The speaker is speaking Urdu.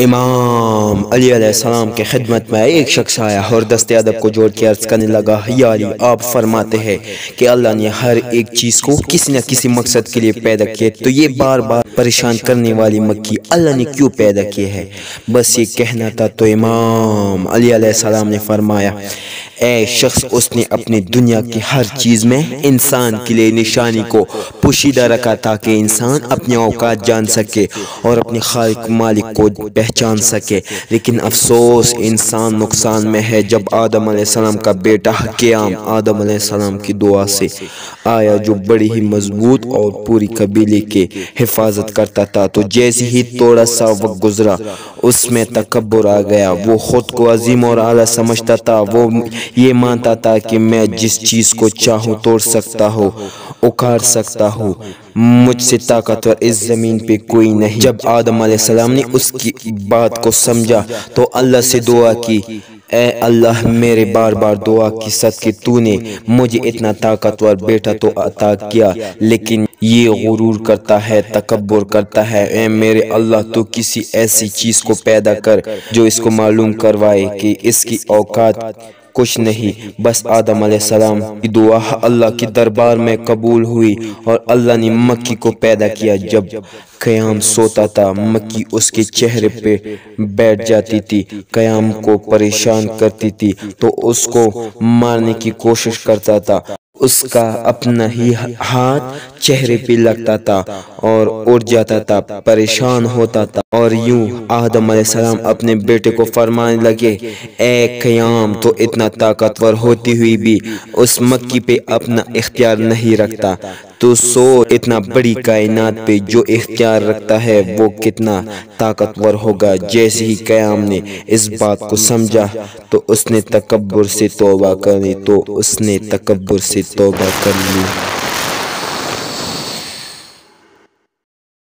امام علی علیہ السلام کے خدمت میں ایک شخص آیا اور دست ادب کو جوڑ کے عرض کرنے لگا، یا علی، آپ فرماتے ہیں کہ اللہ نے ہر ایک چیز کو کسی نہ کسی مقصد کے لیے پیدا کیا، تو یہ بار بار پریشان کرنے والی مکھی اللہ نے کیوں پیدا کی ہے؟ بس یہ کہنا تھا تو امام علی علیہ السلام نے فرمایا، اے شخص، اس نے اپنی دنیا کی ہر چیز میں انسان کے لیے نشانی کو پوشیدہ رکھا تاکہ انسان اپنے اوقات جان سکے اور اپنے خالق مالک کو پہچان سکے، لیکن افسوس انسان نقصان میں ہے۔ جب آدم علیہ السلام کا بیٹا حکیم آدم علیہ السلام کی دعا سے آیا جو بڑی ہی مضبوط اور پوری قبیلے کے حفاظت کرتا تھا، تو جیسے ہی تھوڑا سا وقت گزرا اس میں تکبر آ گیا۔ وہ خود کو عظیم اور اعلیٰ سمجھتا تھا، وہ یہ مانتا تھا کہ میں جس چیز کو چاہوں توڑ سکتا ہوں، اکھاڑ سکتا ہوں، مجھ سے طاقتور اس زمین پہ کوئی نہیں۔ جب آدم علیہ السلام نے اس کی بات کو سمجھا تو اللہ سے دعا کی، اے اللہ، میرے بار بار دعا کی صدقے تو نے مجھے اتنا طاقتور بیٹا تو عطا کیا، لیکن یہ غرور کرتا ہے، تکبر کرتا ہے۔ اے میرے اللہ، تو کسی ایسی چیز کو پیدا کر جو اس کو معلوم کروائے کہ اس کی اوقات کچھ نہیں۔ بس آدم علیہ السلام کی دعا اللہ کے دربار میں قبول ہوئی اور اللہ نے مکھی کو پیدا کیا۔ جب قیام سوتا تھا، مکھی اس کے چہرے پہ بیٹھ جاتی تھی، قیام کو پریشان کرتی تھی تو اس کو مارنے کی کوشش کرتا تھا۔ اس کا اپنا ہی ہاتھ چہرے پہ لگتا تھا اور اڑ جاتا تھا، پریشان ہوتا تھا۔ اور یوں آدم علیہ السلام اپنے بیٹے کو فرمانے لگے، اے قیام، تو اتنا طاقتور ہوتی ہوئی بھی اس مکھی پہ اپنا اختیار نہیں رکھتا، تو سوچ اتنا بڑی کائنات پہ جو اختیار رکھتا ہے وہ کتنا طاقتور ہوگا۔ جیسے ہی قیام نے اس بات کو سمجھا تو اس نے تکبر سے توبہ کر لی۔